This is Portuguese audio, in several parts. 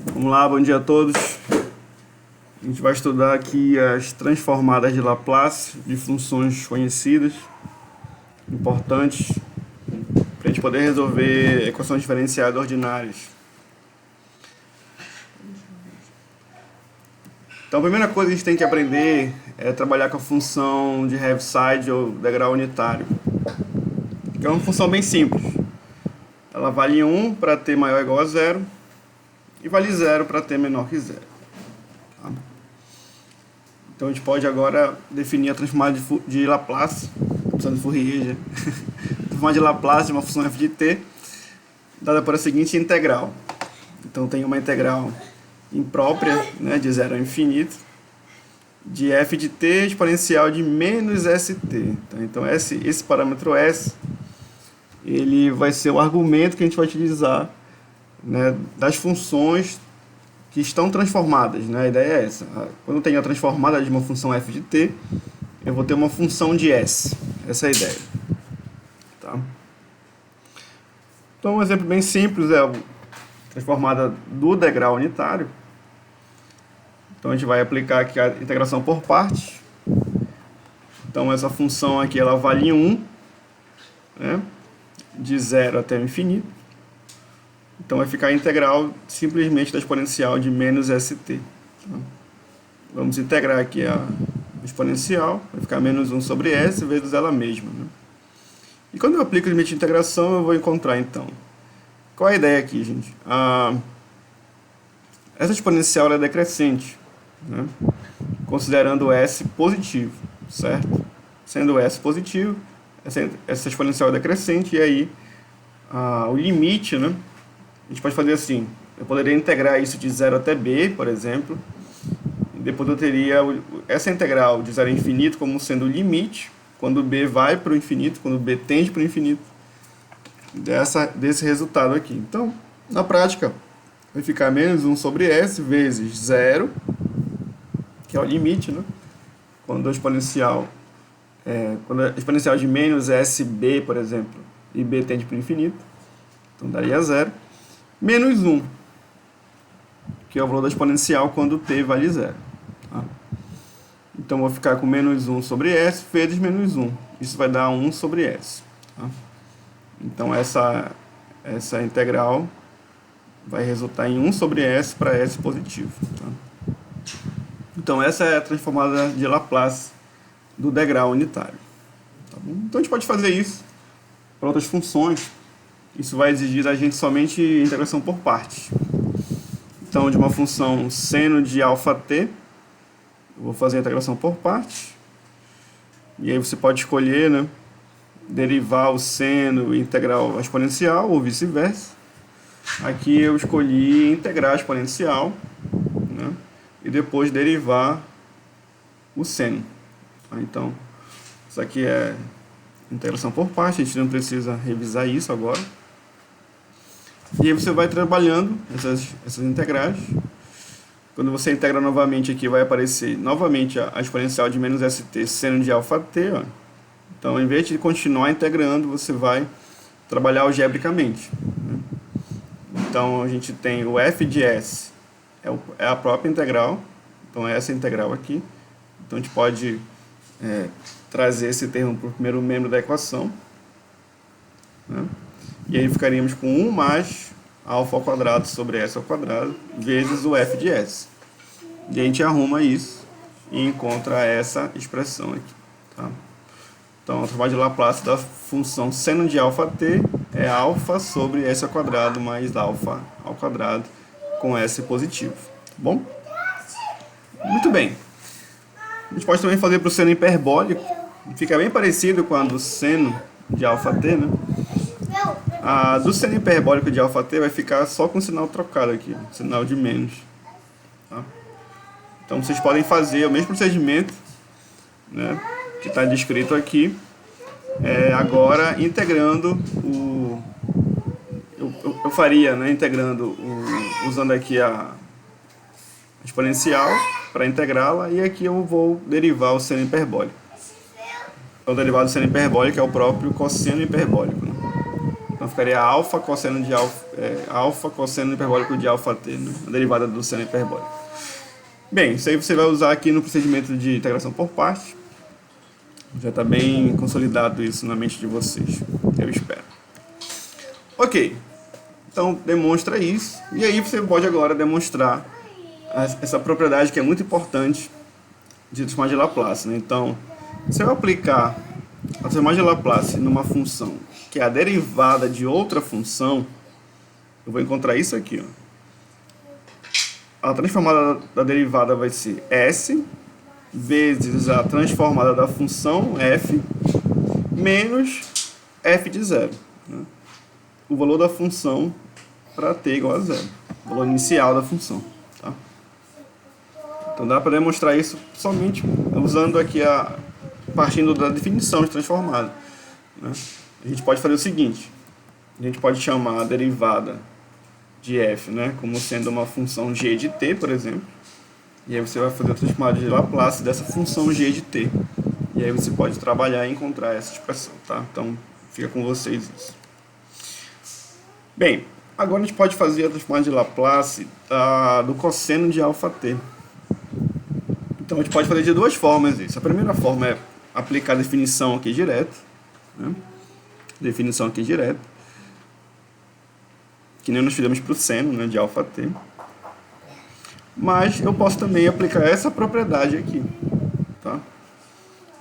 Vamos lá, bom dia a todos. A gente vai estudar aqui as transformadas de Laplace de funções conhecidas, importantes, para a gente poder resolver equações diferenciais ordinárias. Então a primeira coisa que a gente tem que aprender é trabalhar com a função de Heaviside ou degrau unitário, que é uma função bem simples. Ela vale 1 para t maior ou igual a 0 e vale 0 para t menor que 0. Tá? Então a gente pode agora definir a transformada de Laplace, opção de Fourier já. Transformada de Laplace de uma função f de t, dada por a seguinte integral. Então tem uma integral imprópria, né, de 0 a infinito, de f de t exponencial de menos st. Então esse parâmetro s, ele vai ser o argumento que a gente vai utilizar, né, das funções que estão transformadas, né? A ideia é essa. Quando eu tenho a transformada de uma função f de t, eu vou ter uma função de s. Essa é a ideia. Tá? Então um exemplo bem simples é a transformada do degrau unitário. Então a gente vai aplicar aqui a integração por partes. Então essa função aqui ela vale 1, né, de 0 até o infinito. Então vai ficar a integral simplesmente da exponencial de menos st. Então, vamos integrar aqui a exponencial, vai ficar menos 1 sobre s vezes ela mesma. Né? E quando eu aplico o limite de integração, eu vou encontrar então. Qual é a ideia aqui, gente? Essa exponencial é decrescente, né? Considerando s positivo, certo? Sendo s positivo, essa exponencial é decrescente, e aí o limite, né? A gente pode fazer assim, eu poderia integrar isso de 0 até b, por exemplo, e depois eu teria essa integral de 0 a infinito como sendo o limite, quando b vai para o infinito, quando b tende para o infinito, desse resultado aqui. Então, na prática, vai ficar menos 1 sobre s vezes 0, que é o limite, né? Quando a exponencial de menos sb, por exemplo, e b tende para o infinito, então daria 0, menos 1, que é o valor da exponencial quando t vale 0. Tá? Então, vou ficar com menos 1 sobre s vezes menos 1. Isso vai dar 1 sobre s. Tá? Então, essa integral vai resultar em 1 sobre s para s positivo. Tá? Então, essa é a transformada de Laplace do degrau unitário. Tá bom? Então, a gente pode fazer isso para outras funções. Isso vai exigir da gente somente integração por partes. Então, de uma função seno de αt, eu vou fazer a integração por partes. E aí você pode escolher, né, derivar o seno e integrar a exponencial, ou vice-versa. Aqui eu escolhi integrar a exponencial, né, e depois derivar o seno. Então, isso aqui é integração por partes, a gente não precisa revisar isso agora. E aí você vai trabalhando essas integrais. Quando você integra novamente aqui, vai aparecer novamente a exponencial de menos st seno de αt. Ó. Então, em vez de continuar integrando, você vai trabalhar algebricamente. Né? Então, a gente tem o f de s, é a própria integral. Então, é essa integral aqui. Então, a gente pode trazer esse termo para o primeiro membro da equação. Né? E aí ficaríamos com 1 mais alfa ao quadrado sobre s ao quadrado vezes o f de s. E a gente arruma isso e encontra essa expressão aqui. Tá? Então, a transformada de Laplace da função seno de αt é alfa sobre s ao quadrado mais alfa ao quadrado com s positivo. Tá bom? Muito bem. A gente pode também fazer para o seno hiperbólico. Fica bem parecido com a do seno de αt, né? A do seno hiperbólico de αt vai ficar só com o sinal trocado aqui, sinal de menos. Tá? Então vocês podem fazer o mesmo procedimento, né, que está descrito aqui, agora integrando eu faria, né, integrando usando aqui a exponencial para integrá-la, e aqui eu vou derivar o seno hiperbólico. Então, o derivado do seno hiperbólico é o próprio cosseno hiperbólico. Né? Então refere a alfa cosseno de alfa cosseno hiperbólico de alfa t, né? A derivada do seno hiperbólico. Bem, isso aí você vai usar aqui no procedimento de integração por partes. Já está bem consolidado isso na mente de vocês, eu espero. Ok, então demonstra isso, e aí você pode agora demonstrar essa propriedade que é muito importante de transformar de Laplace, né? Então, se eu aplicar a transformada de Laplace numa função que é a derivada de outra função, eu vou encontrar isso aqui, ó. A transformada da derivada vai ser S vezes a transformada da função f menos f de zero, né? O valor da função para t igual a zero, o valor inicial da função, tá? Então dá para demonstrar isso somente usando aqui partindo da definição de transformada, né? A gente pode fazer o seguinte: a gente pode chamar a derivada de f, né, como sendo uma função g de t, por exemplo. E aí você vai fazer a transformada de Laplace dessa função g de t. E aí você pode trabalhar e encontrar essa expressão, tá? Então, fica com vocês isso. Bem, agora a gente pode fazer a transformada de Laplace do cosseno de alfa t. Então, a gente pode fazer de duas formas isso. A primeira forma é aplicar a definição aqui direto, né? Definição aqui direto, que nem nós fizemos para o seno, né, de alfa t. Mas eu posso também aplicar essa propriedade aqui, tá?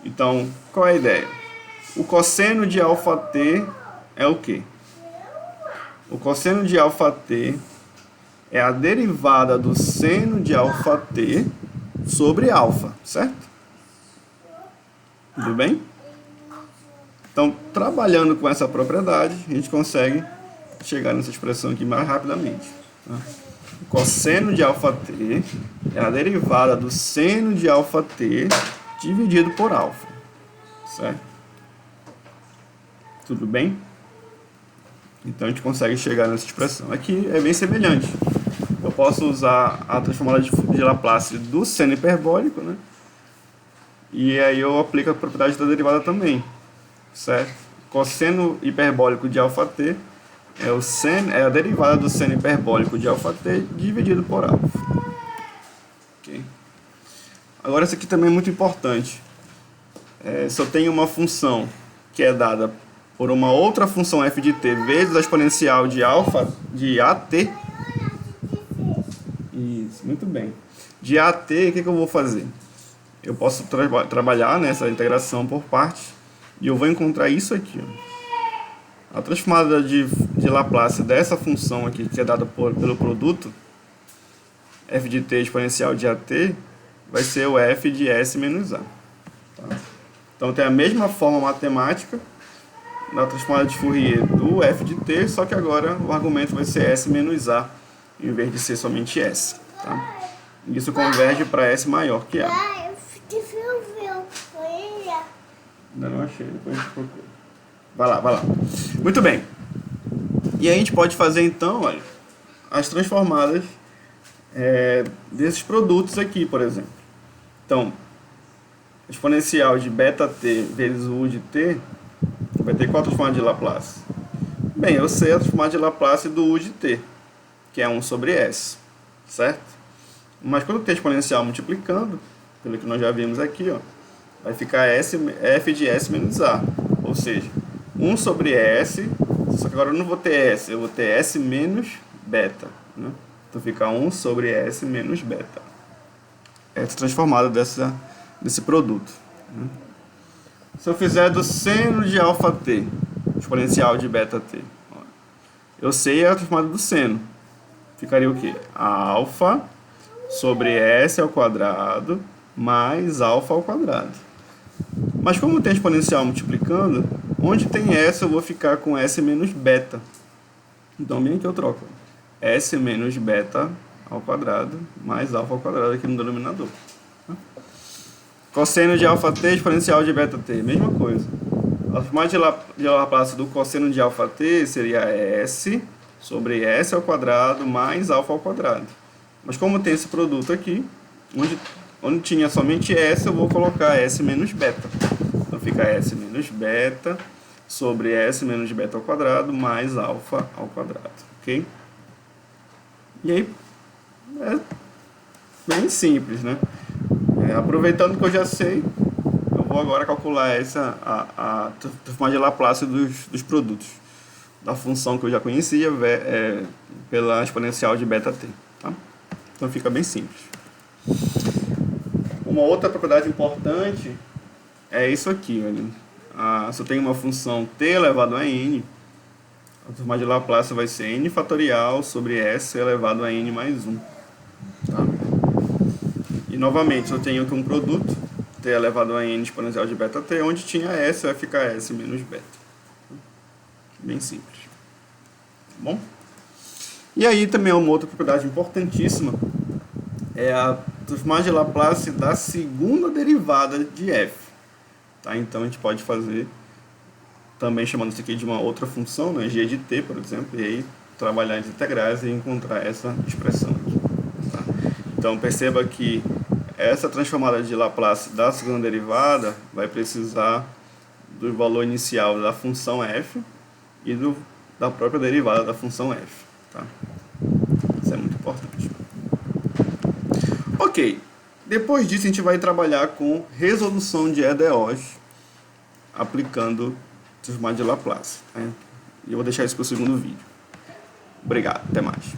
Então, qual é a ideia? O cosseno de alfa t é o quê? O cosseno de alfa t é a derivada do seno de alfa t sobre alfa, certo? Tudo bem? Então, trabalhando com essa propriedade, a gente consegue chegar nessa expressão aqui mais rapidamente, tá? O cosseno de alfa t é a derivada do seno de alfa t dividido por alfa, certo? Tudo bem? Então a gente consegue chegar nessa expressão. Aqui é bem semelhante. Eu posso usar a transformada de Laplace do seno hiperbólico, né? E aí eu aplico a propriedade da derivada também, certo? Cosseno hiperbólico de alfa t é a derivada do seno hiperbólico de alfa t dividido por alfa. Okay. Agora, isso aqui também é muito importante. Se eu tenho uma função que é dada por uma outra função f de t vezes a exponencial de alfa de at, isso, muito bem. De at, o que eu vou fazer? Eu posso trabalhar nessa integração por partes e eu vou encontrar isso aqui, ó. A transformada de Laplace dessa função aqui, que é dada pelo produto, f de t exponencial de at, vai ser o f de s menos a. Tá? Então tem a mesma forma matemática da transformada de Fourier do f de t, só que agora o argumento vai ser s menos a, em vez de ser somente s. Tá? Isso converge para s maior que a. Ainda não achei, depois a gente procura. Vai lá. Muito bem. E aí a gente pode fazer então, olha, as transformadas desses produtos aqui, por exemplo. Então, exponencial de beta t vezes o u de t vai ter qual transformada de Laplace? Bem, eu sei a transformada de Laplace do u de t, que é 1 sobre s, certo? Mas quando tem exponencial multiplicando, pelo que nós já vimos aqui, ó, vai ficar f de s menos a, ou seja, 1 sobre s, só que agora eu não vou ter s, eu vou ter s menos beta, né? Então fica 1 sobre s menos beta. Essa transformada desse produto, né? Se eu fizer do seno de alfa t, exponencial de beta t, ó, eu sei a transformada do seno. Ficaria o quê? Alfa sobre s ao quadrado mais alfa ao quadrado. Mas como tem exponencial multiplicando, onde tem s eu vou ficar com s menos beta. Então bem que eu troco. S menos beta ao quadrado mais alfa ao quadrado aqui no denominador. Cosseno de alfa t exponencial de beta t, mesma coisa. A transformada de Laplace do cosseno de alfa t seria s sobre s ao quadrado mais alfa ao quadrado. Mas como tem esse produto aqui, onde tinha somente s, eu vou colocar s menos beta. Então fica s menos beta sobre S menos beta ao quadrado mais alfa ao quadrado, ok? E aí, é bem simples, né? Aproveitando que eu já sei, eu vou agora calcular a transformada de Laplace dos produtos, da função que eu já conhecia, pela exponencial de beta t, tá? Então fica bem simples. Uma outra propriedade importante é isso aqui, olha. Se eu tenho uma função t elevado a n, a transformada de Laplace vai ser n fatorial sobre s elevado a n mais 1. Tá? E novamente, eu tenho aqui um produto, t elevado a n exponencial de beta t, onde tinha s, vai ficar s menos beta. Bem simples. Tá bom? E aí também uma outra propriedade importantíssima é a transformada de Laplace da segunda derivada de f. Tá? Então a gente pode fazer também chamando isso aqui de uma outra função, né, g de t, por exemplo, e aí trabalhar as integrais e encontrar essa expressão aqui. Tá? Então perceba que essa transformada de Laplace da segunda derivada vai precisar do valor inicial da função f e da própria derivada da função f. Tá? Isso é muito importante. Ok, depois disso a gente vai trabalhar com resolução de EDOs aplicando transformada de Laplace. Tá? E eu vou deixar isso para o segundo vídeo. Obrigado, até mais.